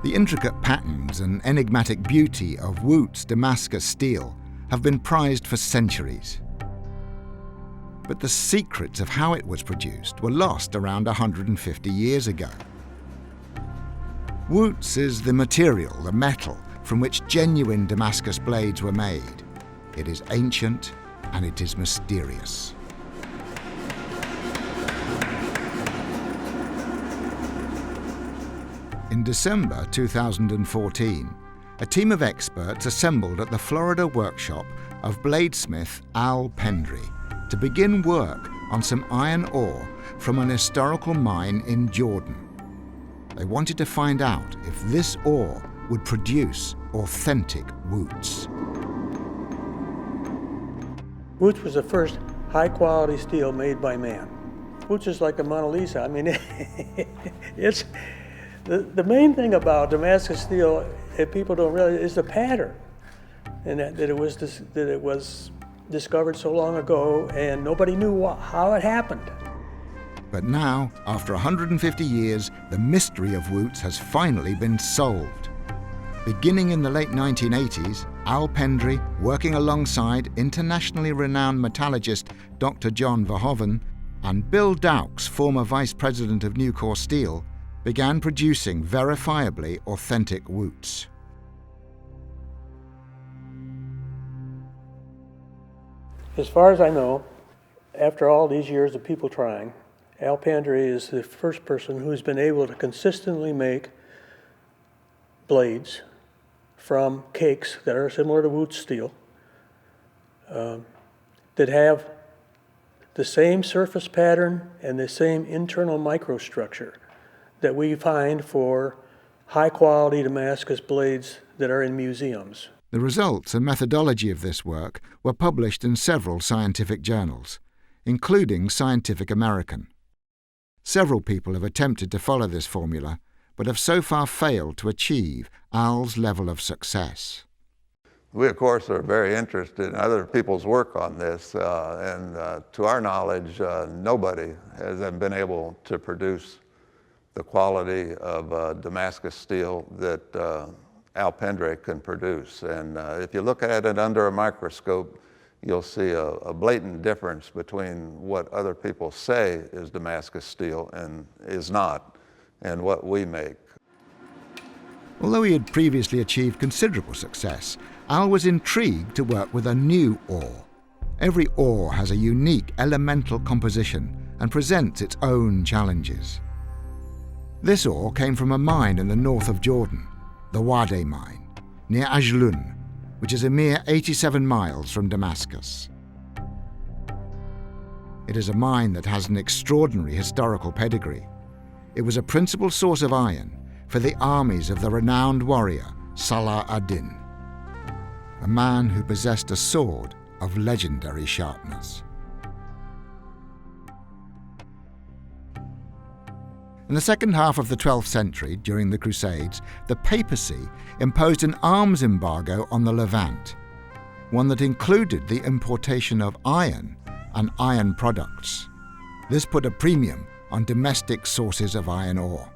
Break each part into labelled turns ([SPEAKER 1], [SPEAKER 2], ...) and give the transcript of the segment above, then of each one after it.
[SPEAKER 1] The intricate patterns and enigmatic beauty of Wootz Damascus steel have been prized for centuries. But the secrets of how it was produced were lost around 150 years ago. Wootz is the material, the metal, from which genuine Damascus blades were made. It is ancient and it is mysterious. In December 2014, a team of experts assembled at the Florida workshop of bladesmith Al Pendray to begin work on some iron ore from an historical mine in Jordan. They wanted to find out if this ore would produce authentic Wootz.
[SPEAKER 2] Wootz was the first high-quality steel made by man. Wootz is like a Mona Lisa. I mean, it's the main thing about Damascus steel that people don't realize is the pattern, and that it was discovered so long ago, and nobody knew how it happened.
[SPEAKER 1] But now, after 150 years, the mystery of Wootz has finally been solved. Beginning in the late 1980s, Al Pendray, working alongside internationally renowned metallurgist Dr. John Verhoeven and Bill Dowks, former vice president of Nucor Steel, began producing verifiably authentic Wootz.
[SPEAKER 2] As far as I know, after all these years of people trying, Al Pendray is the first person who's been able to consistently make blades from cakes that are similar to Wootz steel, that have the same surface pattern and the same internal microstructure that we find for high-quality Damascus blades that are in museums.
[SPEAKER 1] The results and methodology of this work were published in several scientific journals, including Scientific American. Several people have attempted to follow this formula, but have so far failed to achieve Al's level of success.
[SPEAKER 3] We, of course, are very interested in other people's work on this, and to our knowledge, nobody has been able to produce the quality of Damascus steel that Al Pendray can produce. And if you look at it under a microscope, you'll see a blatant difference between what other people say is Damascus steel and is not, and what we make.
[SPEAKER 1] Although he had previously achieved considerable success, Al was intrigued to work with a new ore. Every ore has a unique elemental composition and presents its own challenges. This ore came from a mine in the north of Jordan, the Wade mine, near Ajlun, which is a mere 87 miles from Damascus. It is a mine that has an extraordinary historical pedigree. It was a principal source of iron for the armies of the renowned warrior Saladin, a man who possessed a sword of legendary sharpness. In the second half of the 12th century, during the Crusades, the papacy imposed an arms embargo on the Levant, one that included the importation of iron and iron products. This put a premium on domestic sources of iron ore.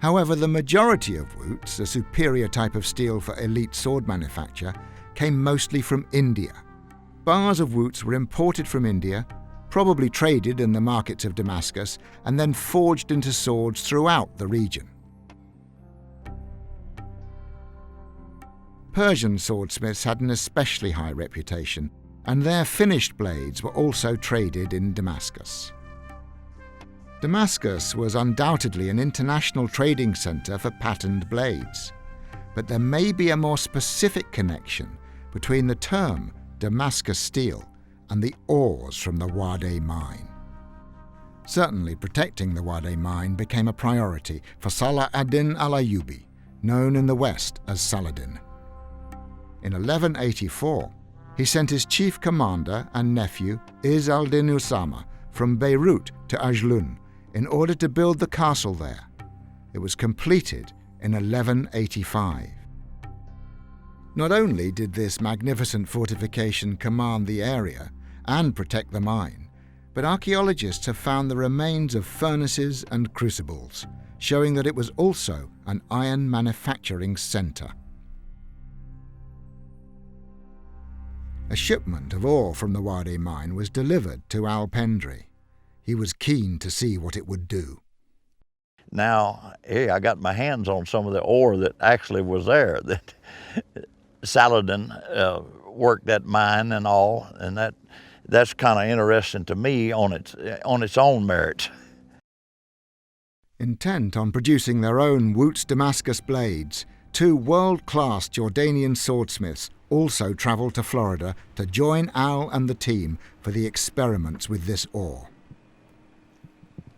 [SPEAKER 1] However, the majority of Wootz, a superior type of steel for elite sword manufacture, came mostly from India. Bars of Wootz were imported from India, probably traded in the markets of Damascus, and then forged into swords throughout the region. Persian swordsmiths had an especially high reputation, and their finished blades were also traded in Damascus. Damascus was undoubtedly an international trading center for patterned blades, but there may be a more specific connection between the term Damascus steel and the ores from the Wade mine. Certainly protecting the Wade mine became a priority for Saladin al-Ayyubi, known in the West as Saladin. In 1184, he sent his chief commander and nephew Izz al-Din Usama from Beirut to Ajlun in order to build the castle there. It was completed in 1185. Not only did this magnificent fortification command the area and protect the mine, but archaeologists have found the remains of furnaces and crucibles, showing that it was also an iron manufacturing centre. A shipment of ore from the Wadi mine was delivered to Al Pendray. He was keen to see what it would do.
[SPEAKER 4] Now, hey, I got my hands on some of the ore that actually was there. That Saladin worked that mine and all, and that's kind of interesting to me on its own merit.
[SPEAKER 1] Intent on producing their own Wootz Damascus blades, two world-class Jordanian swordsmiths also travelled to Florida to join Al and the team for the experiments with this ore.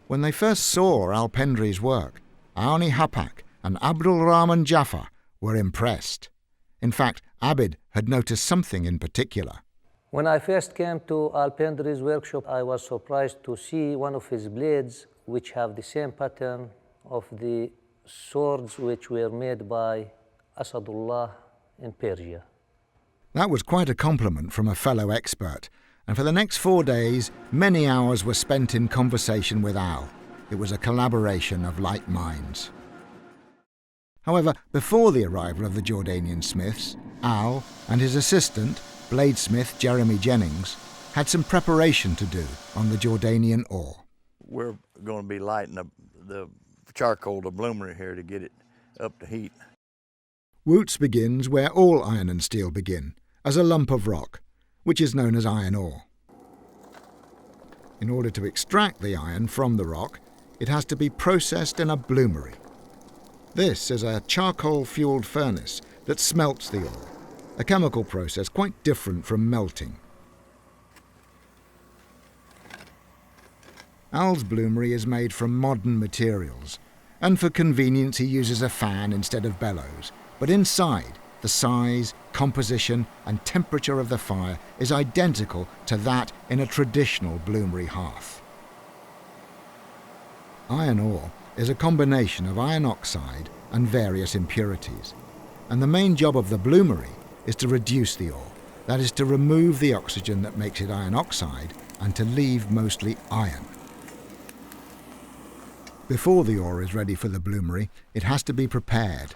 [SPEAKER 1] When they first saw Al Pendray's work, Aoni Hapak and Abdul Rahman Jaffa were impressed. In fact, Abid had noticed something in particular.
[SPEAKER 5] When I first came to Al Pendray's workshop, I was surprised to see one of his blades which have the same pattern of the swords which were made by Asadullah in Persia.
[SPEAKER 1] That was quite a compliment from a fellow expert, and for the next 4 days, many hours were spent in conversation with Al. It was a collaboration of like minds. However, before the arrival of the Jordanian smiths, Al and his assistant, bladesmith Jeremy Jennings, had some preparation to do on the Jordanian ore.
[SPEAKER 4] We're going to be lighting up the charcoal, the bloomer here, to get it up to heat.
[SPEAKER 1] Wootz begins where all iron and steel begin, as a lump of rock, which is known as iron ore. In order to extract the iron from the rock, it has to be processed in a bloomery. This is a charcoal-fueled furnace that smelts the ore, a chemical process quite different from melting. Al's bloomery is made from modern materials, and for convenience he uses a fan instead of bellows, but inside, the size, composition and temperature of the fire is identical to that in a traditional bloomery hearth. Iron ore is a combination of iron oxide and various impurities, and the main job of the bloomery is to reduce the ore, that is to remove the oxygen that makes it iron oxide and to leave mostly iron. Before the ore is ready for the bloomery, it has to be prepared.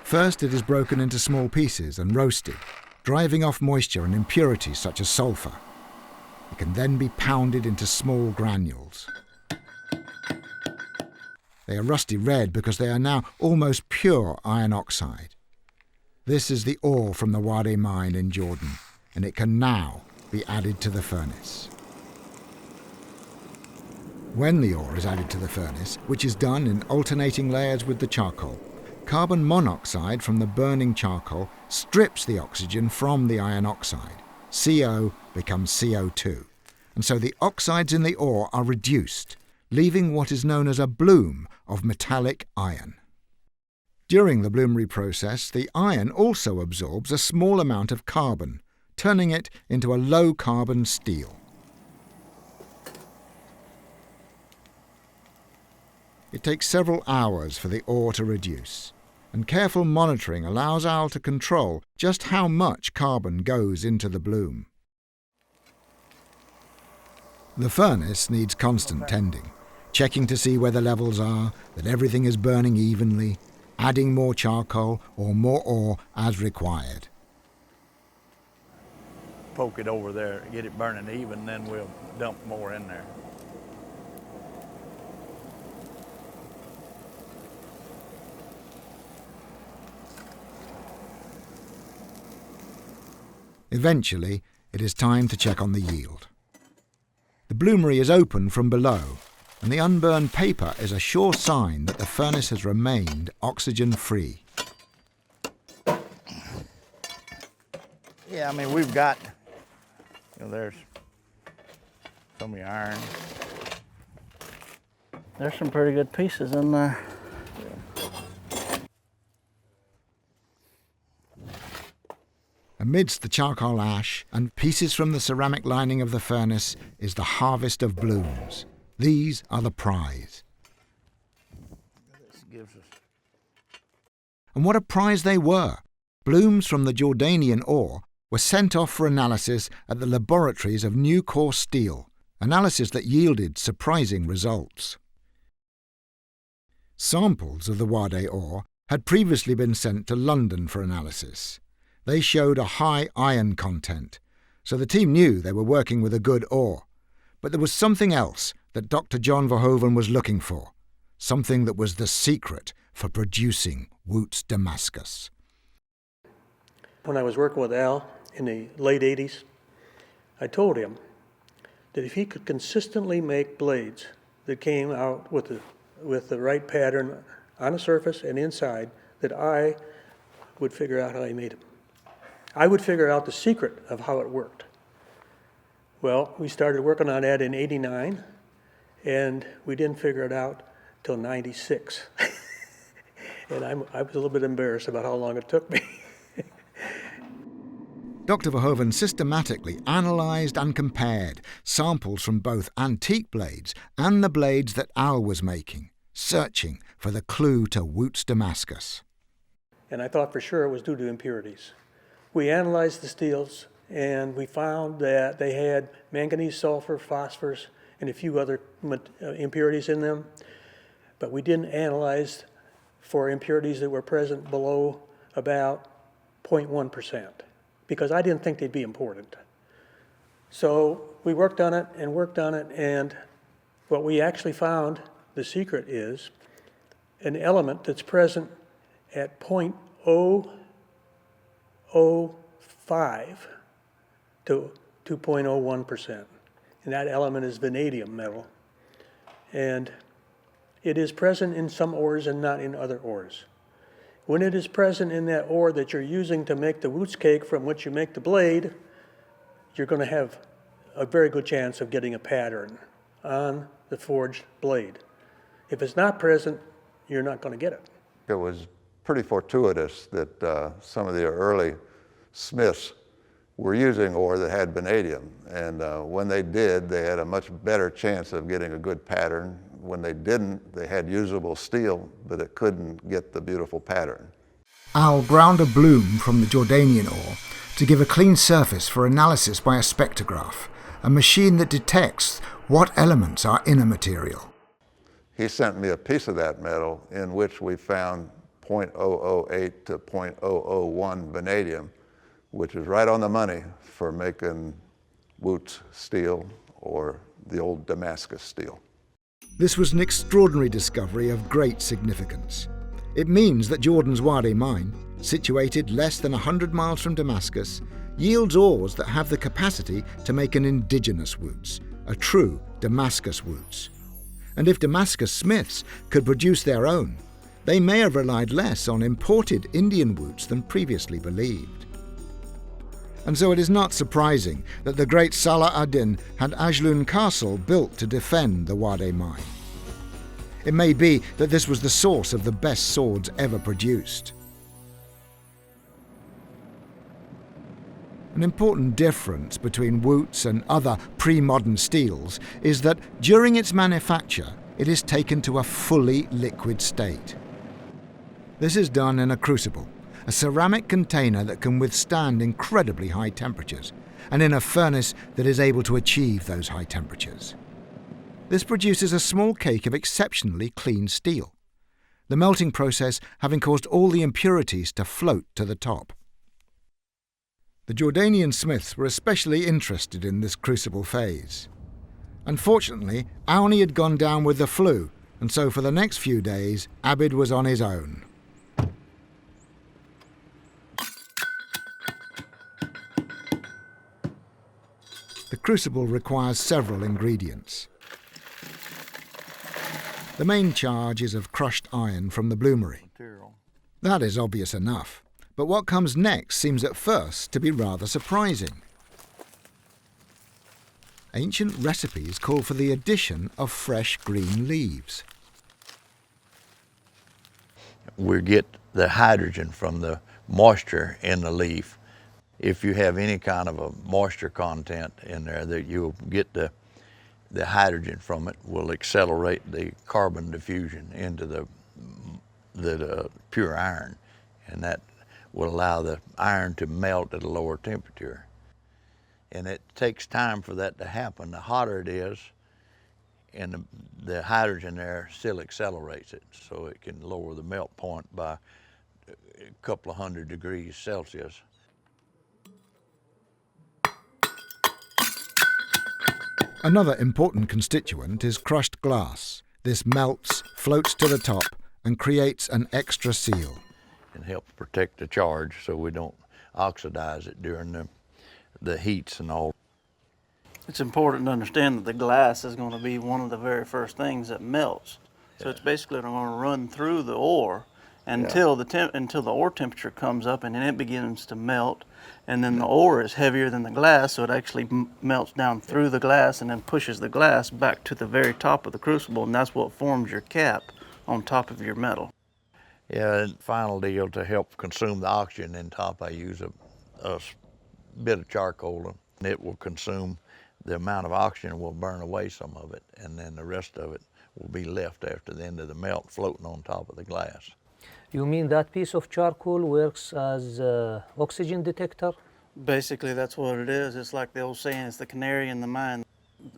[SPEAKER 1] First, it is broken into small pieces and roasted, driving off moisture and impurities such as sulfur. It can then be pounded into small granules. They are rusty red because they are now almost pure iron oxide. This is the ore from the Wadi mine in Jordan, and it can now be added to the furnace. When the ore is added to the furnace, which is done in alternating layers with the charcoal, carbon monoxide from the burning charcoal strips the oxygen from the iron oxide. CO becomes CO2, and so the oxides in the ore are reduced, leaving what is known as a bloom of metallic iron. During the bloomery process, the iron also absorbs a small amount of carbon, turning it into a low-carbon steel. It takes several hours for the ore to reduce, and careful monitoring allows Al to control just how much carbon goes into the bloom. The furnace needs constant tending, checking to see where the levels are, that everything is burning evenly, adding more charcoal or more ore as required.
[SPEAKER 4] Poke it over there, get it burning even, then we'll dump more in there.
[SPEAKER 1] Eventually, it is time to check on the yield. The bloomery is open from below, and the unburned paper is a sure sign that the furnace has remained oxygen-free.
[SPEAKER 4] Yeah, I mean, we've got, there's some of the iron.
[SPEAKER 6] There's some pretty good pieces in there.
[SPEAKER 1] Amidst the charcoal ash and pieces from the ceramic lining of the furnace is the harvest of blooms. These are the prize. And what a prize they were! Blooms from the Jordanian ore were sent off for analysis at the laboratories of New Core Steel, analysis that yielded surprising results. Samples of the Wade ore had previously been sent to London for analysis. They showed a high iron content, so the team knew they were working with a good ore. But there was something else that Dr. John Verhoeven was looking for, something that was the secret for producing Wootz Damascus.
[SPEAKER 2] When I was working with Al in the late 80s, I told him that if he could consistently make blades that came out with the right pattern on the surface and inside, that I would figure out how he made them. I would figure out the secret of how it worked. Well, we started working on that in '89, and we didn't figure it out till '96. And I was a little bit embarrassed about how long it took me.
[SPEAKER 1] Dr. Verhoeven systematically analysed and compared samples from both antique blades and the blades that Al was making, searching for the clue to Wootz Damascus.
[SPEAKER 2] And I thought for sure it was due to impurities. We analyzed the steels, and we found that they had manganese, sulfur, phosphorus, and a few other impurities in them. But we didn't analyze for impurities that were present below about 0.1%, because I didn't think they'd be important. So we worked on it, and what we actually found, the secret is, an element that's present at 0.005 to 2.01%. And that element is vanadium metal. And it is present in some ores and not in other ores. When it is present in that ore that you're using to make the Wootz cake from which you make the blade, you're going to have a very good chance of getting a pattern on the forged blade. If it's not present, you're not going to get it.
[SPEAKER 3] It was pretty fortuitous that some of the early smiths were using ore that had vanadium. And when they did, they had a much better chance of getting a good pattern. When they didn't, they had usable steel, but it couldn't get the beautiful pattern.
[SPEAKER 1] Al ground a bloom from the Jordanian ore to give a clean surface for analysis by a spectrograph, a machine that detects what elements are in a material.
[SPEAKER 3] He sent me a piece of that metal in which we found 0.008 to 0.001 vanadium, which is right on the money for making Wootz steel or the old Damascus steel.
[SPEAKER 1] This was an extraordinary discovery of great significance. It means that Jordan's Wade mine, situated less than 100 miles from Damascus, yields ores that have the capacity to make an indigenous Wootz, a true Damascus Wootz. And if Damascus smiths could produce their own, they may have relied less on imported Indian Wootz than previously believed. And so it is not surprising that the great Saladin had Ajloun Castle built to defend the Wade mine. It may be that this was the source of the best swords ever produced. An important difference between Wootz and other pre-modern steels is that during its manufacture, it is taken to a fully liquid state. This is done in a crucible, a ceramic container that can withstand incredibly high temperatures, and in a furnace that is able to achieve those high temperatures. This produces a small cake of exceptionally clean steel, the melting process having caused all the impurities to float to the top. The Jordanian smiths were especially interested in this crucible phase. Unfortunately, Auni had gone down with the flu, and so for the next few days, Abid was on his own. The crucible requires several ingredients. The main charge is of crushed iron from the bloomery. That is obvious enough, but what comes next seems at first to be rather surprising. Ancient recipes call for the addition of fresh green leaves.
[SPEAKER 4] We get the hydrogen from the moisture in the leaf. If you have any kind of a moisture content in there, that you'll get the hydrogen from it will accelerate the carbon diffusion into the pure iron, and that will allow the iron to melt at a lower temperature. And it takes time for that to happen. The hotter it is, and the hydrogen there still accelerates it, so it can lower the melt point by a couple of 100 degrees Celsius.
[SPEAKER 1] Another important constituent is crushed glass. This melts, floats to the top, and creates an extra seal.
[SPEAKER 4] And helps protect the charge so we don't oxidize it during the heats and all.
[SPEAKER 6] It's important to understand that the glass is going to be one of the very first things that melts. So it's basically going to run through the ore until the ore temperature comes up, and then it begins to melt. And then the ore is heavier than the glass, so it actually melts down through the glass and then pushes the glass back to the very top of the crucible, and that's what forms your cap on top of your metal.
[SPEAKER 4] Yeah, and final deal, to help consume the oxygen in top, I use a bit of charcoal, and it will consume the amount of oxygen, will burn away some of it, and then the rest of it will be left after the end of the melt floating on top of the glass.
[SPEAKER 5] You mean that piece of charcoal works as an oxygen detector?
[SPEAKER 6] Basically, that's what it is. It's like the old saying, it's the canary in the mine.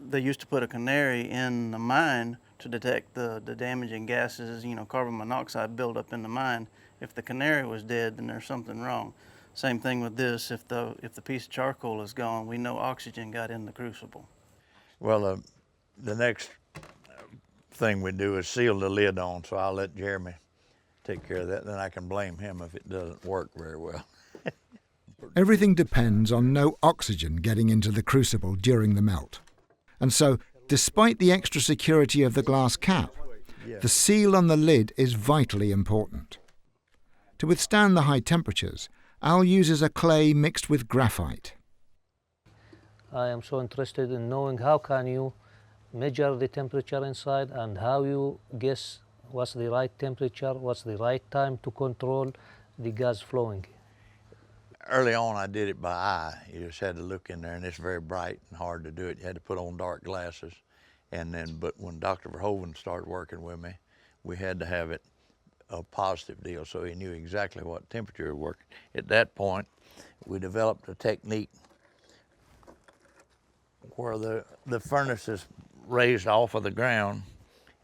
[SPEAKER 6] They used to put a canary in the mine to detect the damaging gases, carbon monoxide buildup in the mine. If the canary was dead, then there's something wrong. Same thing with this. If the piece of charcoal is gone, we know oxygen got in the crucible.
[SPEAKER 4] Well, the next thing we do is seal the lid on, so I'll let Jeremy take care of that. Then I can blame him if it doesn't work very well.
[SPEAKER 1] Everything depends on no oxygen getting into the crucible during the melt. And so, despite the extra security of the glass cap, the seal on the lid is vitally important. To withstand the high temperatures, Al uses a clay mixed with graphite.
[SPEAKER 5] I am so interested in knowing how can you measure the temperature inside and how you guess what's the right temperature, what's the right time to control the gas flowing.
[SPEAKER 4] Early on, I did it by eye. You just had to look in there, and it's very bright and hard to do it. You had to put on dark glasses. But when Dr. Verhoeven started working with me, we had to have it a positive deal, so he knew exactly what temperature we worked. At that point, we developed a technique where the furnace is raised off of the ground,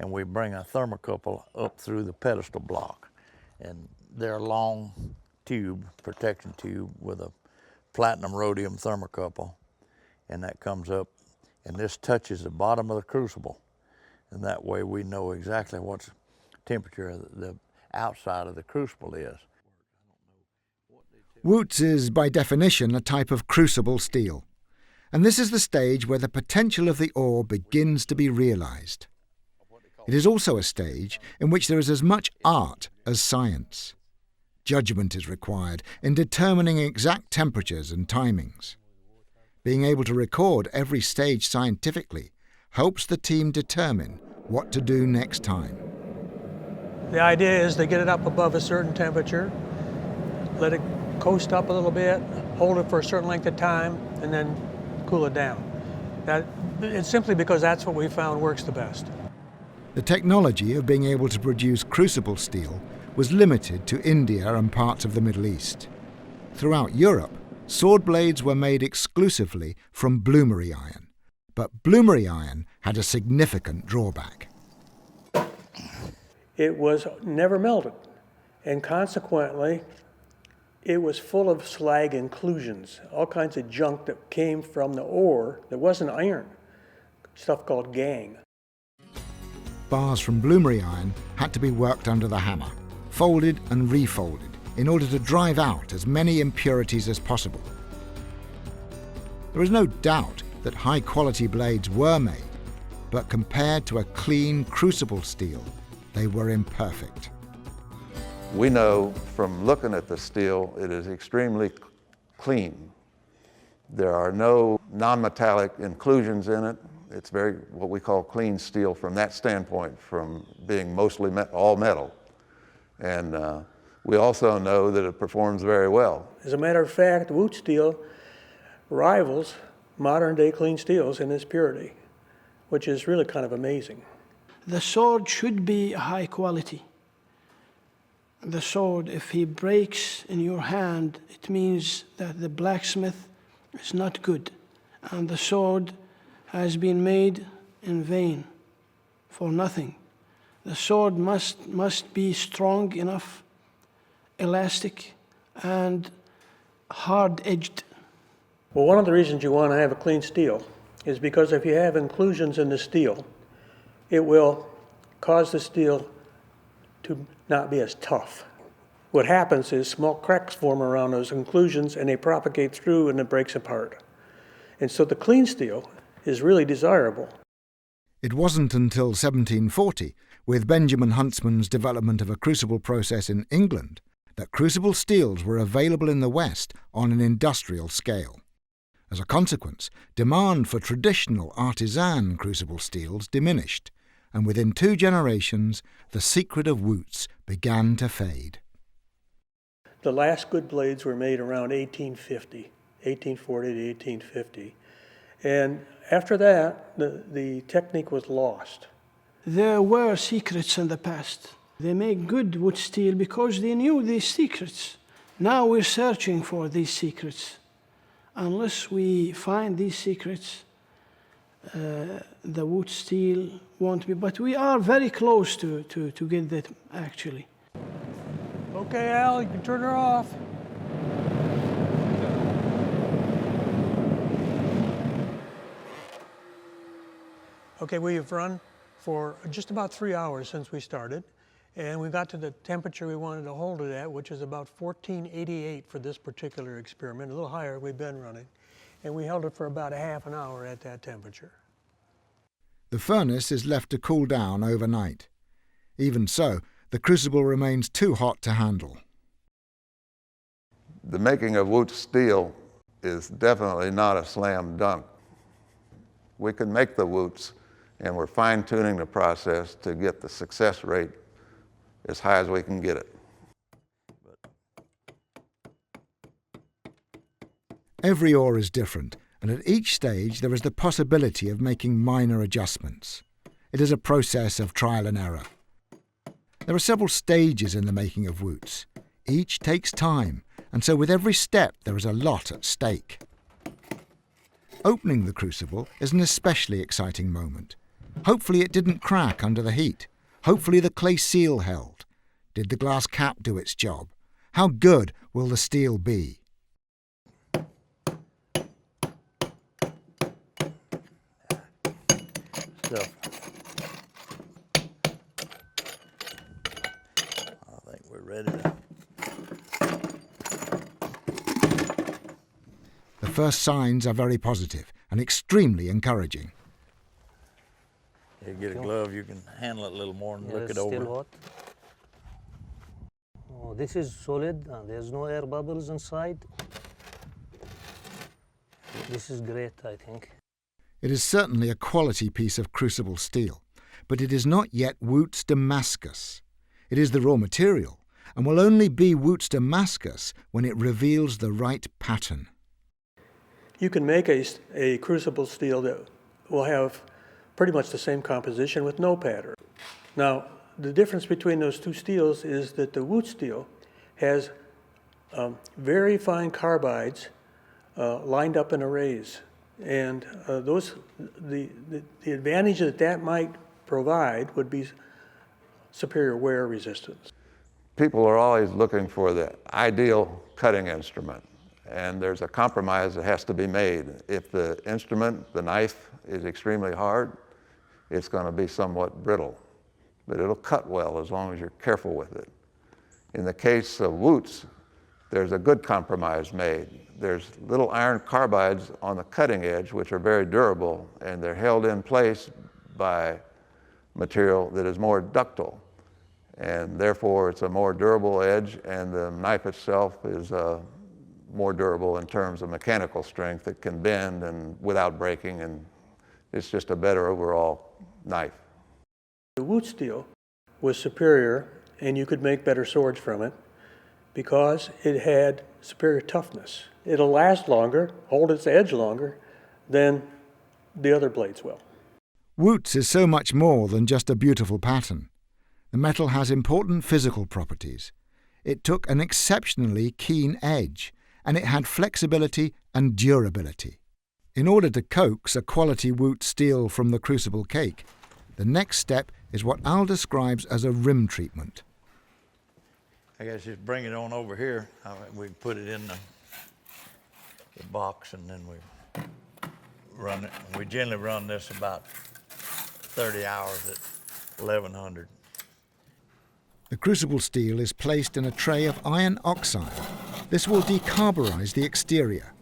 [SPEAKER 4] and we bring a thermocouple up through the pedestal block. And they're a long tube, protection tube, with a platinum rhodium thermocouple, and that comes up, and this touches the bottom of the crucible, and that way we know exactly what temperature the outside of the crucible is.
[SPEAKER 1] Wootz is, by definition, a type of crucible steel, and this is the stage where the potential of the ore begins to be realized. It is also a stage in which there is as much art as science. Judgment is required in determining exact temperatures and timings. Being able to record every stage scientifically helps the team determine what to do next time.
[SPEAKER 2] The idea is to get it up above a certain temperature, let it coast up a little bit, hold it for a certain length of time, and then cool it down. It's simply because that's what we found works the best.
[SPEAKER 1] The technology of being able to produce crucible steel was limited to India and parts of the Middle East. Throughout Europe, sword blades were made exclusively from bloomery iron, but bloomery iron had a significant drawback.
[SPEAKER 2] It was never melted, and consequently, it was full of slag inclusions, all kinds of junk that came from the ore that wasn't iron, stuff called gangue.
[SPEAKER 1] Bars from bloomery iron had to be worked under the hammer, folded and refolded, in order to drive out as many impurities as possible. There is no doubt that high-quality blades were made, but compared to a clean crucible steel, they were imperfect.
[SPEAKER 3] We know from looking at the steel, it is extremely clean. There are no non-metallic inclusions in it. It's very what we call clean steel from that standpoint, from being mostly all metal. And we also know that it performs very well.
[SPEAKER 2] As a matter of fact, Wootz steel rivals modern-day clean steels in its purity, which is really kind of amazing.
[SPEAKER 7] The sword should be high quality. The sword, if he breaks in your hand, it means that the blacksmith is not good, and the sword has been made in vain. for nothing. The sword must be strong enough, elastic, and hard-edged.
[SPEAKER 2] Well, one of the reasons you want to have a clean steel is because if you have inclusions in the steel, it will cause the steel to not be as tough. What happens is small cracks form around those inclusions and they propagate through and it breaks apart. And so the clean steel is really desirable.
[SPEAKER 1] It wasn't until 1740, with Benjamin Huntsman's development of a crucible process in England, that crucible steels were available in the West on an industrial scale. As a consequence, demand for traditional artisan crucible steels diminished, and within 2 generations, the secret of Wootz began to fade.
[SPEAKER 2] The last good blades were made around 1840 to 1850. And after that, the technique was lost.
[SPEAKER 7] There were secrets in the past. They make good wood steel because they knew these secrets. Now we're searching for these secrets. Unless we find these secrets, the wood steel won't be. But we are very close to get that, actually.
[SPEAKER 2] Okay, Al, you can turn her off. Okay, we have run for just about 3 hours since we started, and we got to the temperature we wanted to hold it at, which is about 1488 for this particular experiment, a little higher we've been running, and we held it for about a half an hour at that temperature.
[SPEAKER 1] The furnace is left to cool down overnight. Even so, the crucible remains too hot to handle.
[SPEAKER 3] The making of Wootz steel is definitely not a slam dunk. We can make the Wootz, and we're fine-tuning the process to get the success rate as high as we can get it.
[SPEAKER 1] Every ore is different, and at each stage there is the possibility of making minor adjustments. It is a process of trial and error. There are several stages in the making of Wootz. Each takes time, and so with every step there is a lot at stake. Opening the crucible is an especially exciting moment. Hopefully it didn't crack under the heat. Hopefully the clay seal held. Did the glass cap do its job? How good will the steel be?
[SPEAKER 4] So, I think we're ready to.
[SPEAKER 1] The first signs are very positive and extremely encouraging.
[SPEAKER 4] You get a glove, you can handle it a little more and look it over.
[SPEAKER 5] Still hot. Oh, this is solid and there's no air bubbles inside. This is great, I think.
[SPEAKER 1] It is certainly a quality piece of crucible steel, but it is not yet Wootz Damascus. It is the raw material, and will only be Wootz Damascus when it reveals the right pattern.
[SPEAKER 2] You can make a crucible steel that will have pretty much the same composition with no pattern. Now, the difference between those two steels is that the Wootz steel has very fine carbides lined up in arrays. And the advantage that might provide would be superior wear resistance.
[SPEAKER 3] People are always looking for the ideal cutting instrument, and there's a compromise that has to be made. If the instrument, the knife, is extremely hard, it's going to be somewhat brittle, but it'll cut well as long as you're careful with it. In the case of Wootz, there's a good compromise made. There's little iron carbides on the cutting edge, which are very durable, and they're held in place by material that is more ductile. And therefore, it's a more durable edge, and the knife itself is more durable in terms of mechanical strength. It can bend and without breaking, and it's just a better overall knife.
[SPEAKER 2] The Wootz steel was superior, and you could make better swords from it because it had superior toughness. It'll last longer, hold its edge longer than the other blades will.
[SPEAKER 1] Wootz is so much more than just a beautiful pattern. The metal has important physical properties. It took an exceptionally keen edge, and it had flexibility and durability. In order to coax a quality Wootz steel from the crucible cake, The next step is what Al describes as a rim treatment.
[SPEAKER 4] I guess just bring it on over here. We put it in the box and then we run it. We generally run this about 30 hours at 1100.
[SPEAKER 1] The crucible steel is placed in a tray of iron oxide. This will decarburize the exterior.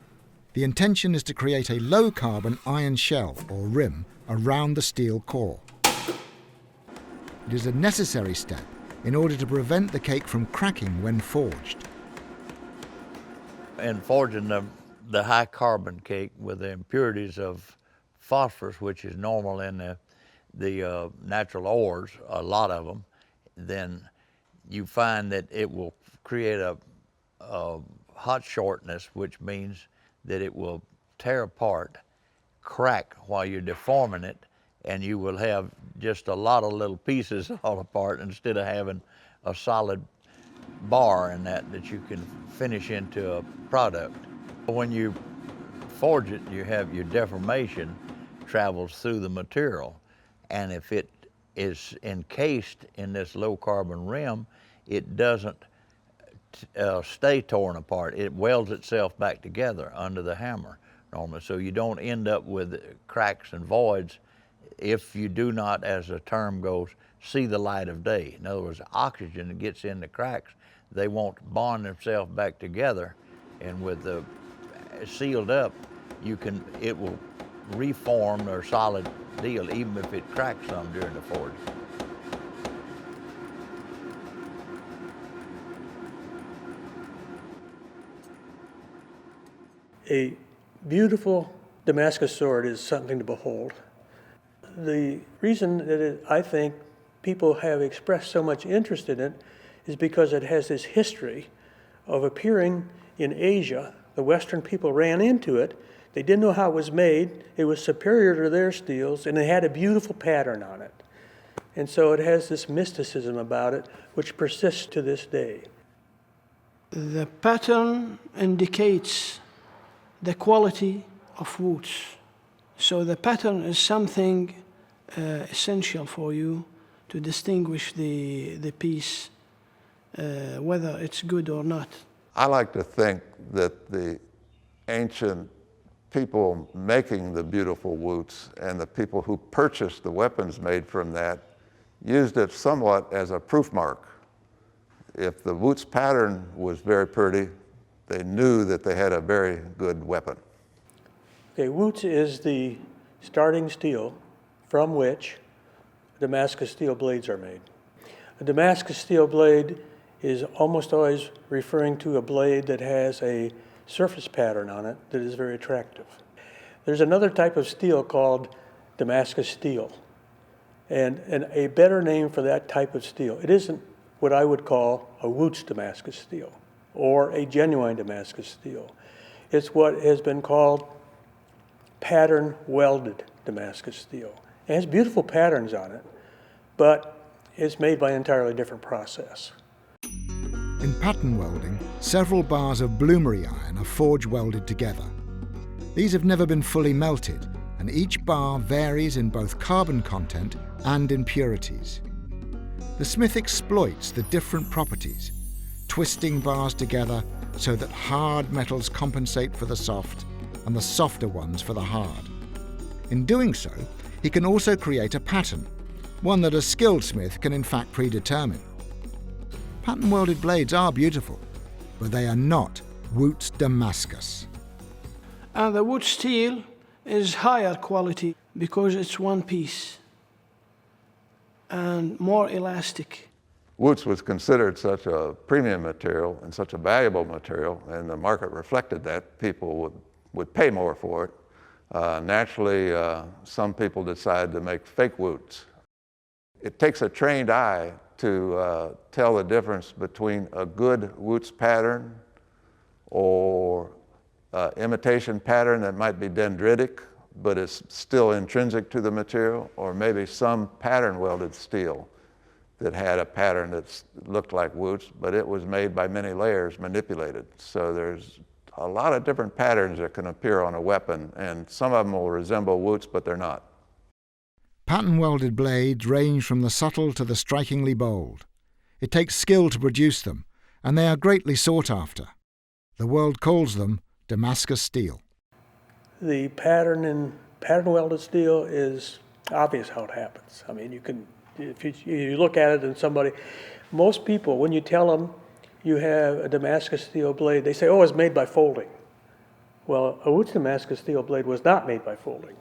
[SPEAKER 1] The intention is to create a low-carbon iron shell or rim around the steel core. It is a necessary step in order to prevent the cake from cracking when forged.
[SPEAKER 4] In forging the high carbon cake with the impurities of phosphorus, which is normal in the natural ores, a lot of them, then you find that it will create a hot shortness, which means that it will tear apart, crack while you're deforming it, and you will have just a lot of little pieces all apart instead of having a solid bar in that you can finish into a product. When you forge it, you have your deformation travels through the material, and if it is encased in this low carbon rim, it doesn't stay torn apart. It welds itself back together under the hammer normally, so you don't end up with cracks and voids if you do not, as the term goes, see the light of day. In other words, oxygen that gets in the cracks, they won't bond themselves back together, and with the sealed up, it will reform their solid deal even if it cracks some during the forge.
[SPEAKER 2] A beautiful Damascus sword is something to behold. The reason that I think people have expressed so much interest in it is because it has this history of appearing in Asia. The Western people ran into it. They didn't know how it was made. It was superior to their steels, and it had a beautiful pattern on it. And so it has this mysticism about it, which persists to this day.
[SPEAKER 7] The pattern indicates the quality of Wootz. So the pattern is something essential for you to distinguish the piece, whether it's good or not.
[SPEAKER 3] I like to think that the ancient people making the beautiful Wootz and the people who purchased the weapons made from that used it somewhat as a proof mark. If the Wootz pattern was very pretty, they knew that they had a very good weapon.
[SPEAKER 2] Okay, Wootz is the starting steel from which Damascus steel blades are made. A Damascus steel blade is almost always referring to a blade that has a surface pattern on it that is very attractive. There's another type of steel called Damascus steel, and a better name for that type of steel. It isn't what I would call a Wootz Damascus steel or a genuine Damascus steel. It's what has been called pattern welded Damascus steel. It has beautiful patterns on it, but it's made by an entirely different process.
[SPEAKER 1] In pattern welding, several bars of bloomery iron are forge welded together. These have never been fully melted, and each bar varies in both carbon content and impurities. The smith exploits the different properties, twisting bars together so that hard metals compensate for the soft and the softer ones for the hard. In doing so, he can also create a pattern, one that a skilled smith can in fact predetermine. Pattern welded blades are beautiful, but they are not Wootz Damascus.
[SPEAKER 7] And the Wootz steel is higher quality because it's one piece and more elastic.
[SPEAKER 3] Wootz was considered such a premium material and such a valuable material, and the market reflected that. People would pay more for it. Naturally, some people decided to make fake Wootz. It takes a trained eye to tell the difference between a good Wootz pattern or imitation pattern that might be dendritic, but is still intrinsic to the material, or maybe some pattern welded steel that had a pattern that looked like Wootz, but it was made by many layers, manipulated. So there's a lot of different patterns that can appear on a weapon, and some of them will resemble Wootz, but they're not.
[SPEAKER 1] Pattern-welded blades range from the subtle to the strikingly bold. It takes skill to produce them, and they are greatly sought after. The world calls them Damascus steel.
[SPEAKER 2] The pattern in pattern-welded steel is obvious how it happens. I mean, you can, if you look at it and somebody, most people, when you tell them you have a Damascus steel blade, they say, oh, it's made by folding. Well, a Wootz Damascus steel blade was not made by folding.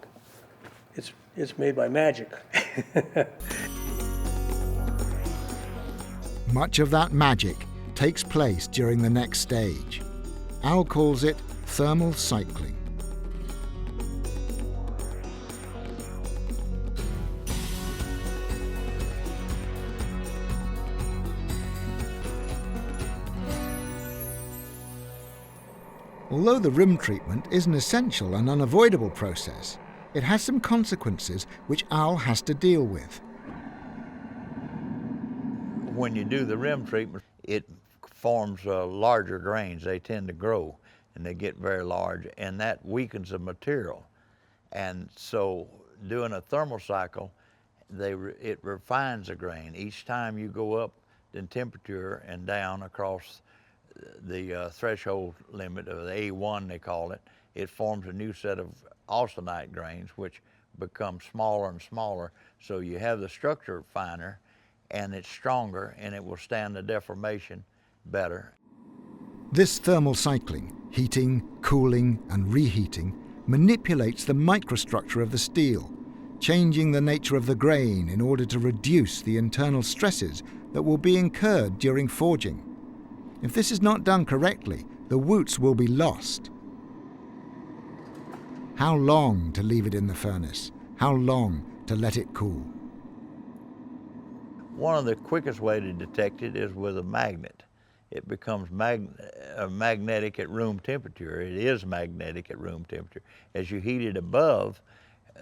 [SPEAKER 2] It's made by magic.
[SPEAKER 1] Much of that magic takes place during the next stage. Al calls it thermal cycling. Although the rim treatment is an essential and unavoidable process, it has some consequences which Al has to deal with.
[SPEAKER 4] When you do the rim treatment, it forms larger grains. They tend to grow and they get very large, and that weakens the material. And so doing a thermal cycle, it refines the grain. Each time you go up in temperature and down across the threshold limit of the A1, they call it, it forms a new set of austenite grains, which become smaller and smaller. So you have the structure finer, and it's stronger, and it will stand the deformation better.
[SPEAKER 1] This thermal cycling, heating, cooling, and reheating, manipulates the microstructure of the steel, changing the nature of the grain in order to reduce the internal stresses that will be incurred during forging. If this is not done correctly, the Wootz will be lost. How long to leave it in the furnace? How long to let it cool?
[SPEAKER 4] One of the quickest ways to detect it is with a magnet. It becomes magnetic at room temperature. It is magnetic at room temperature. As you heat it above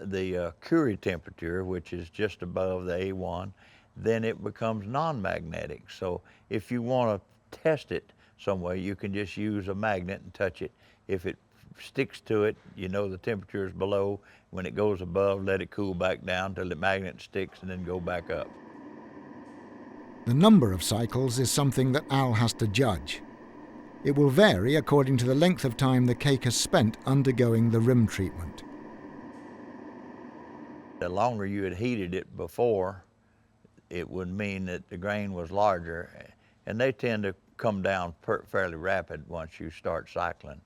[SPEAKER 4] the Curie temperature, which is just above the A1, then it becomes non-magnetic. So if you want to test it some way, you can just use a magnet and touch it. If it sticks to it, you know the temperature is below. When it goes above, let it cool back down till the magnet sticks and then go back up.
[SPEAKER 1] The number of cycles is something that Al has to judge. It will vary according to the length of time the cake has spent undergoing the rim treatment.
[SPEAKER 4] The longer you had heated it before, it would mean that the grain was larger, and they tend to come down fairly rapid once you start cycling.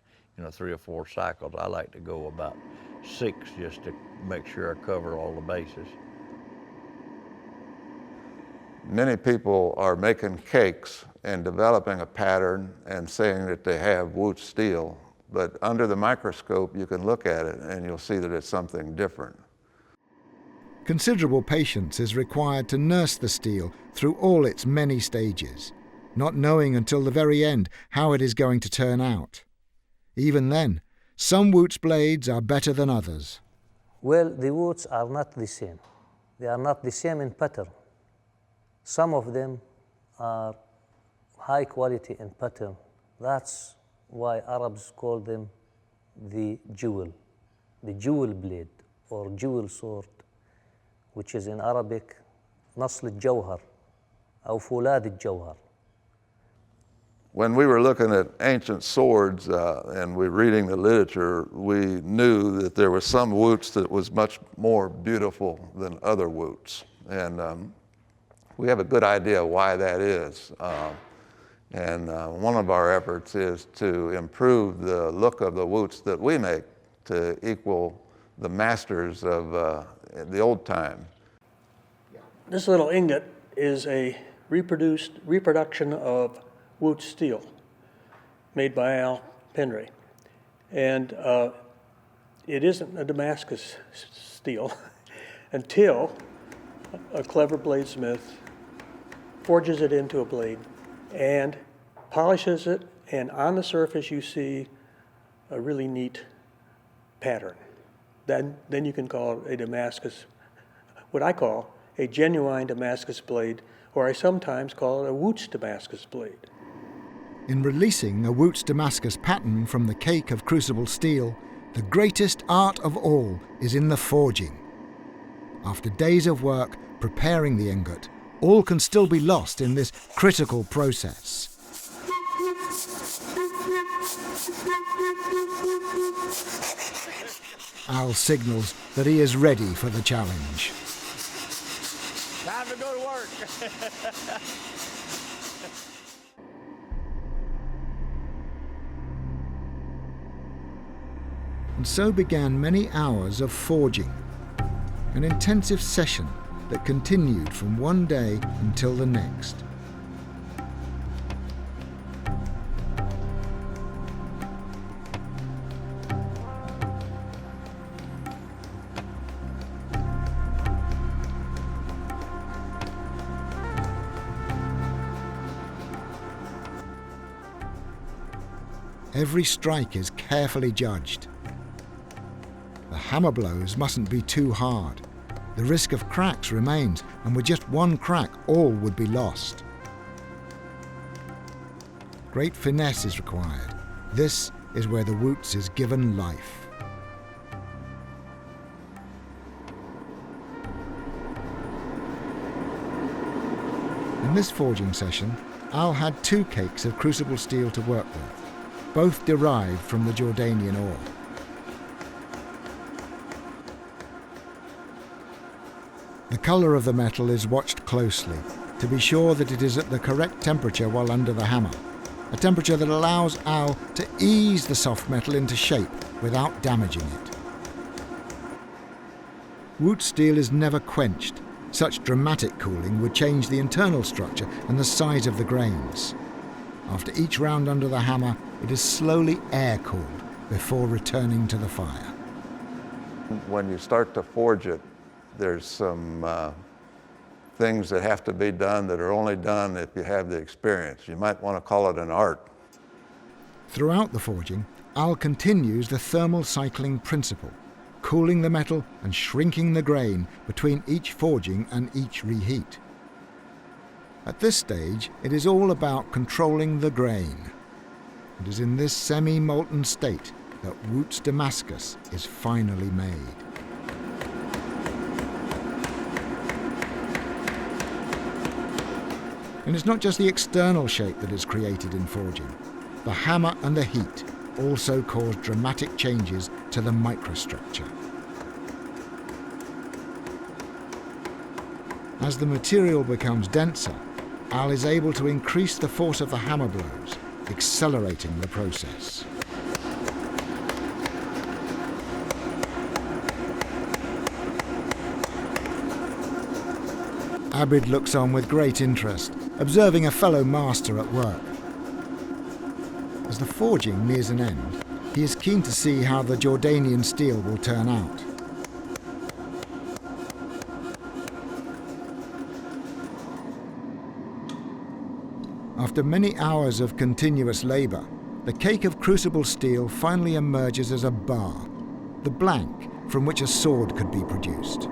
[SPEAKER 4] 3 or 4 cycles. I like to go about 6 just to make sure I cover all the bases.
[SPEAKER 3] Many people are making cakes and developing a pattern and saying that they have Wootz steel, but under the microscope you can look at it and you'll see that it's something different.
[SPEAKER 1] Considerable patience is required to nurse the steel through all its many stages, not knowing until the very end how it is going to turn out. Even then, some Wootz blades are better than others.
[SPEAKER 5] Well, the Wootz are not the same. They are not the same in pattern. Some of them are high quality in pattern. That's why Arabs call them the jewel blade or jewel sword, which is in Arabic نصل الجوهر أو فولاذ الجوهر.
[SPEAKER 3] When we were looking at ancient swords and we were reading the literature, we knew that there was some Wootz that was much more beautiful than other Wootz. And we have a good idea why that is. One of our efforts is to improve the look of the Wootz that we make to equal the masters of the old time.
[SPEAKER 2] This little ingot is a reproduction of Wootz steel made by Al Pendray. And it isn't a Damascus steel until a clever bladesmith forges it into a blade and polishes it, and on the surface you see a really neat pattern. Then you can call it a Damascus, what I call a genuine Damascus blade, or I sometimes call it a Wootz Damascus blade.
[SPEAKER 1] In releasing a Wootz Damascus pattern from the cake of crucible steel, the greatest art of all is in the forging. After days of work preparing the ingot, all can still be lost in this critical process. Al signals that he is ready for the challenge.
[SPEAKER 4] Time to go to work.
[SPEAKER 1] And so began many hours of forging, an intensive session that continued from one day until the next. Every strike is carefully judged. The hammer blows mustn't be too hard. The risk of cracks remains, and with just one crack, all would be lost. Great finesse is required. This is where the Wootz is given life. In this forging session, Al had 2 cakes of crucible steel to work with, both derived from the Jordanian ore. The colour of the metal is watched closely to be sure that it is at the correct temperature while under the hammer, a temperature that allows Al to ease the soft metal into shape without damaging it. Wootz steel is never quenched. Such dramatic cooling would change the internal structure and the size of the grains. After each round under the hammer, it is slowly air-cooled before returning to the fire.
[SPEAKER 3] When you start to forge it, there's some things that have to be done that are only done if you have the experience. You might want to call it an art.
[SPEAKER 1] Throughout the forging, Al continues the thermal cycling principle, cooling the metal and shrinking the grain between each forging and each reheat. At this stage, it is all about controlling the grain. It is in this semi-molten state that Wootz Damascus is finally made. And it's not just the external shape that is created in forging. The hammer and the heat also cause dramatic changes to the microstructure. As the material becomes denser, Al is able to increase the force of the hammer blows, accelerating the process. Abid looks on with great interest, observing a fellow master at work. As the forging nears an end, he is keen to see how the Jordanian steel will turn out. After many hours of continuous labour, the cake of crucible steel finally emerges as a bar, the blank from which a sword could be produced.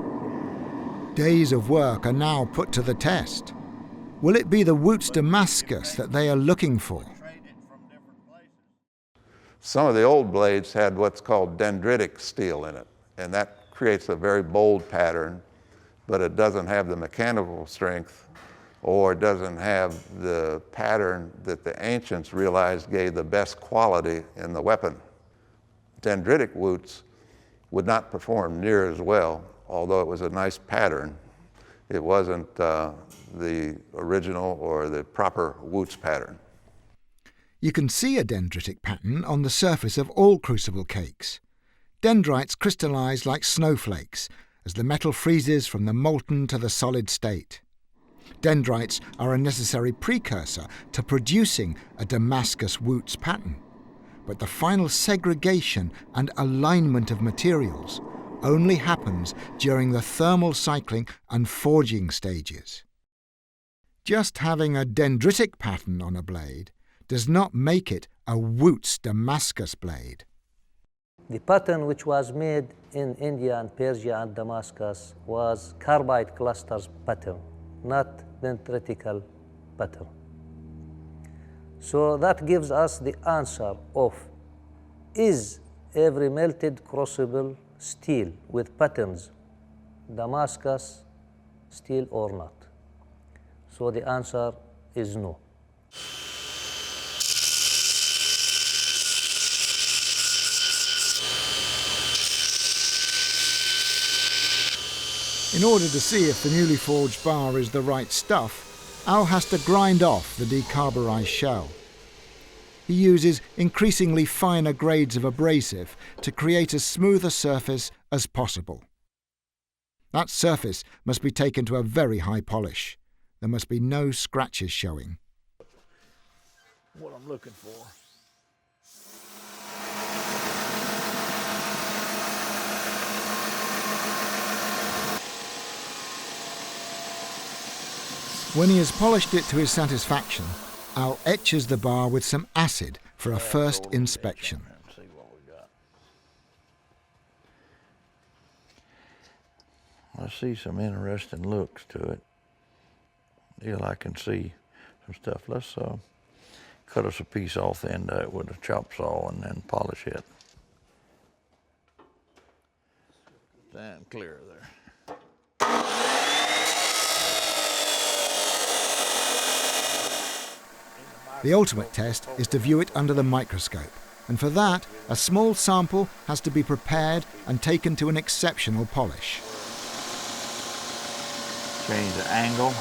[SPEAKER 1] Days of work are now put to the test. Will it be the Wootz Damascus that they are looking for?
[SPEAKER 3] Some of the old blades had what's called dendritic steel in it, and that creates a very bold pattern, but it doesn't have the mechanical strength, or it doesn't have the pattern that the ancients realized gave the best quality in the weapon. Dendritic Wootz would not perform near as well, although it was a nice pattern. It wasn't the original or the proper Wootz pattern.
[SPEAKER 1] You can see a dendritic pattern on the surface of all crucible cakes. Dendrites crystallize like snowflakes as the metal freezes from the molten to the solid state. Dendrites are a necessary precursor to producing a Damascus Wootz pattern, but the final segregation and alignment of materials only happens during the thermal cycling and forging stages. Just having a dendritic pattern on a blade does not make it a Wootz Damascus blade.
[SPEAKER 5] The pattern which was made in India and Persia and Damascus was carbide clusters pattern, not dendritical pattern. So that gives us the answer of, is every melted crucible steel with patterns Damascus steel or not? So the answer is no.
[SPEAKER 1] In order to see if the newly forged bar is the right stuff, Al has to grind off the decarburized shell. He uses increasingly finer grades of abrasive to create as smooth a surface as possible. That surface must be taken to a very high polish. There must be no scratches showing.
[SPEAKER 4] What I'm looking for.
[SPEAKER 1] When he has polished it to his satisfaction, Al etches the bar with some acid for a first inspection.
[SPEAKER 4] See what we got. I see some interesting looks to it. Yeah, I can see some stuff. Let's cut us a piece off the end of it with a chop saw and then polish it. Stand clear there.
[SPEAKER 1] The ultimate test is to view it under the microscope, and for that, a small sample has to be prepared and taken to an exceptional polish.
[SPEAKER 4] Change the angle.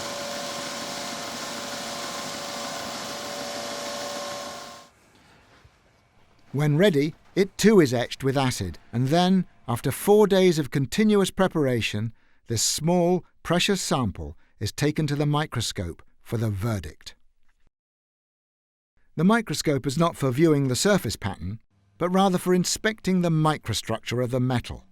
[SPEAKER 1] When ready, it too is etched with acid, and then, after 4 days of continuous preparation, this small, precious sample is taken to the microscope for the verdict. The microscope is not for viewing the surface pattern, but rather for inspecting the microstructure of the metal.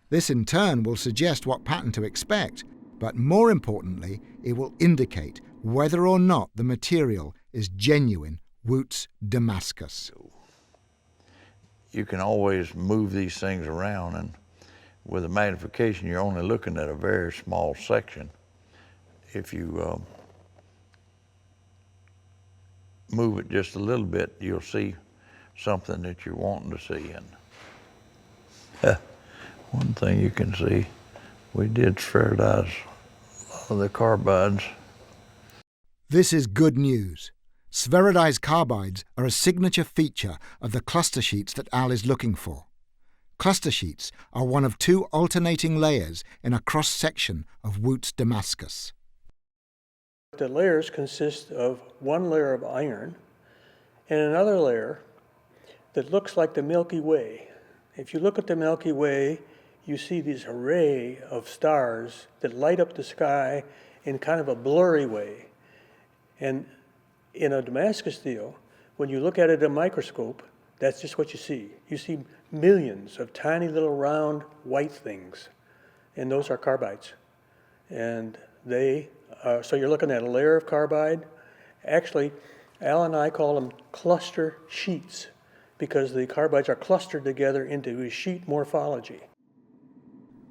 [SPEAKER 1] This in turn will suggest what pattern to expect, but more importantly, it will indicate whether or not the material is genuine Wootz Damascus.
[SPEAKER 4] You can always move these things around, and with a magnification, you're only looking at a very small section. If you move it just a little bit, you'll see something that you're wanting to see. And one thing you can see, we did sterilize a lot of the carbides.
[SPEAKER 1] This is good news. Spherodized carbides are a signature feature of the cluster sheets that Al is looking for. Cluster sheets are one of 2 alternating layers in a cross-section of Wootz Damascus.
[SPEAKER 2] The layers consist of one layer of iron and another layer that looks like the Milky Way. If you look at the Milky Way, you see this array of stars that light up the sky in kind of a blurry way. And in a Damascus steel, when you look at it in a microscope, that's just what you see. You see millions of tiny little round white things, and those are carbides. And so you're looking at a layer of carbide. Actually, Al and I call them cluster sheets because the carbides are clustered together into a sheet morphology.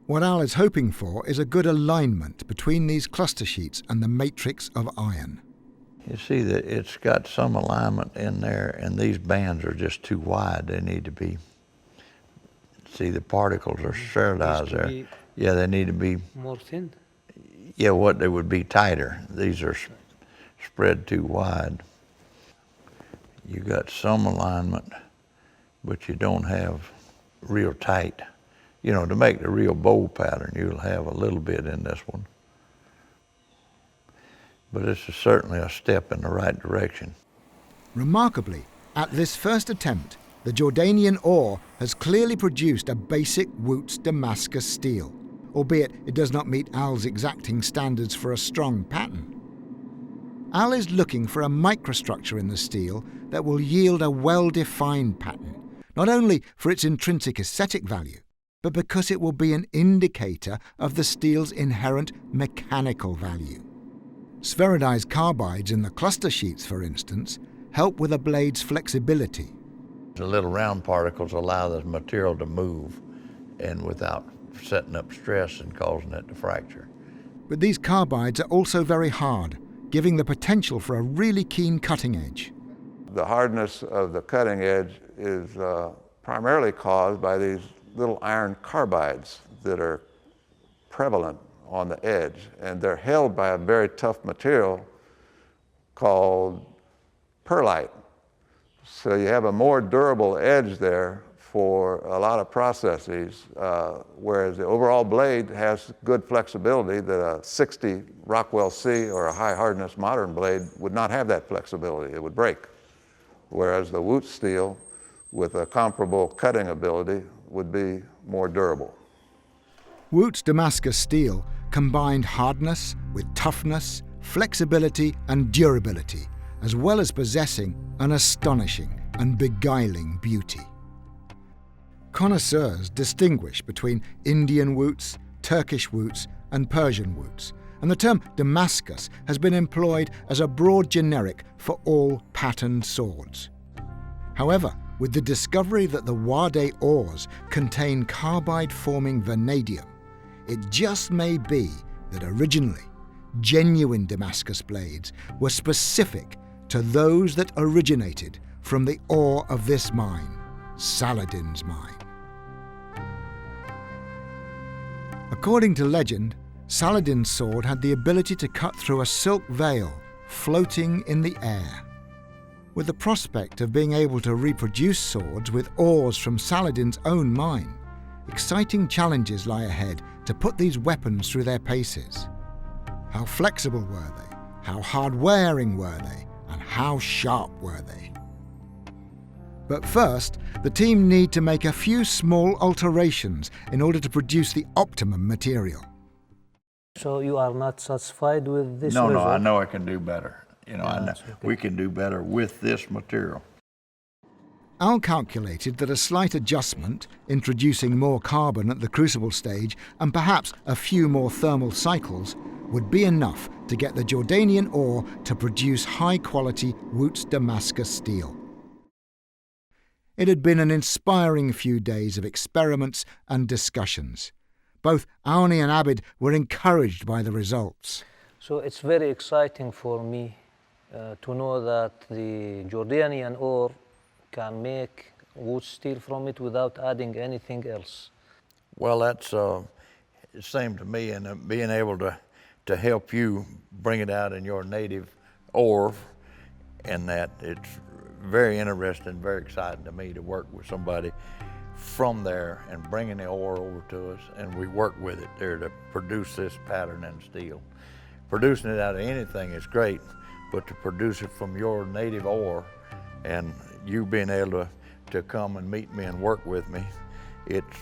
[SPEAKER 1] What Al is hoping for is a good alignment between these cluster sheets and the matrix of iron.
[SPEAKER 4] You see that it's got some alignment in there, and these bands are just too wide. They need to be, see, the particles are sterilized there. Yeah, they need to be
[SPEAKER 5] More thin?
[SPEAKER 4] Yeah, what they would be tighter. These are spread too wide. You got some alignment, but you don't have real tight. You know, to make the real bowl pattern, you'll have a little bit in this one. But this is certainly a step in the right direction.
[SPEAKER 1] Remarkably, at this first attempt, the Jordanian ore has clearly produced a basic Wootz Damascus steel, albeit it does not meet Al's exacting standards for a strong pattern. Al is looking for a microstructure in the steel that will yield a well-defined pattern, not only for its intrinsic aesthetic value, but because it will be an indicator of the steel's inherent mechanical value. Spherodized carbides in the cluster sheets, for instance, help with a blade's flexibility.
[SPEAKER 4] The little round particles allow the material to move and without setting up stress and causing it to fracture.
[SPEAKER 1] But these carbides are also very hard, giving the potential for a really keen cutting edge.
[SPEAKER 3] The hardness of the cutting edge is primarily caused by these little iron carbides that are prevalent on the edge, and they're held by a very tough material called perlite. So you have a more durable edge there for a lot of processes, whereas the overall blade has good flexibility that a 60 Rockwell C or a high hardness modern blade would not have that flexibility. It would break. Whereas the Wootz steel with a comparable cutting ability would be more durable.
[SPEAKER 1] Wootz Damascus steel combined hardness with toughness, flexibility and durability, as well as possessing an astonishing and beguiling beauty. Connoisseurs distinguish between Indian Wootz, Turkish Wootz and Persian Wootz, and the term Damascus has been employed as a broad generic for all patterned swords. However, with the discovery that the Wade ores contain carbide-forming vanadium, it just may be that originally, genuine Damascus blades were specific to those that originated from the ore of this mine, Saladin's mine. According to legend, Saladin's sword had the ability to cut through a silk veil floating in the air. With the prospect of being able to reproduce swords with ores from Saladin's own mine, exciting challenges lie ahead to put these weapons through their paces. How flexible were they? How hard-wearing were they? And how sharp were they? But first, the team need to make a few small alterations in order to produce the optimum material.
[SPEAKER 5] So you are not satisfied with this
[SPEAKER 4] No,
[SPEAKER 5] result?
[SPEAKER 4] I know I can do better. I know
[SPEAKER 5] okay.
[SPEAKER 4] we can do better with this material.
[SPEAKER 1] Al calculated that a slight adjustment, introducing more carbon at the crucible stage and perhaps a few more thermal cycles, would be enough to get the Jordanian ore to produce high-quality Wootz Damascus steel. It had been an inspiring few days of experiments and discussions. Both Auni and Abid were encouraged by the results.
[SPEAKER 5] So it's very exciting for me to know that the Jordanian ore can make Wootz steel from it without adding anything else.
[SPEAKER 4] Well, that's the same to me, and being able to help you bring it out in your native ore, and that it's very interesting, very exciting to me to work with somebody from there and bringing the ore over to us, and we work with it there to produce this pattern and steel. Producing it out of anything is great, but to produce it from your native ore and you being able to come and meet me and work with me, it's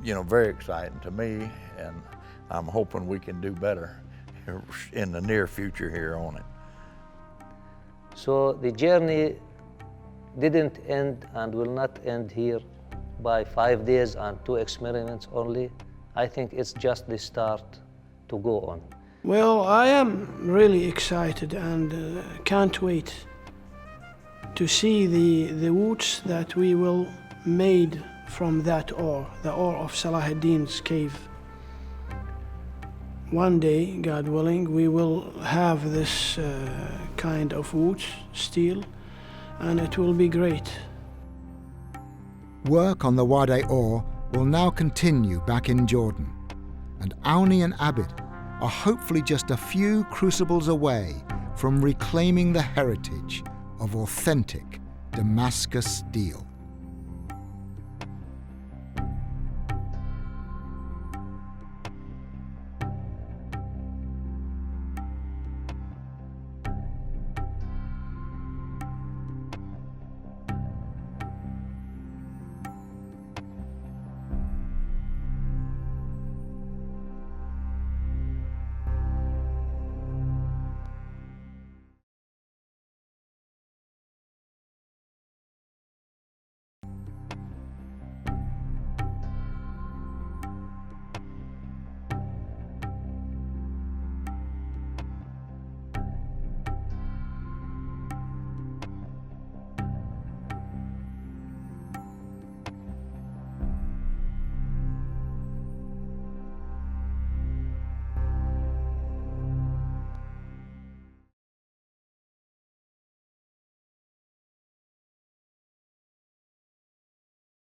[SPEAKER 4] very exciting to me, and I'm hoping we can do better in the near future here on it.
[SPEAKER 5] So the journey didn't end and will not end here by 5 days and 2 experiments only. I think it's just the start to go on.
[SPEAKER 7] Well, I am really excited and can't wait to see the Wootz that we will made from that ore, the ore of Salahuddin's cave. One day, God willing, we will have this kind of Wootz steel, and it will be great.
[SPEAKER 1] Work on the Wade ore will now continue back in Jordan, and Auni and Abid are hopefully just a few crucibles away from reclaiming the heritage of authentic Damascus steel.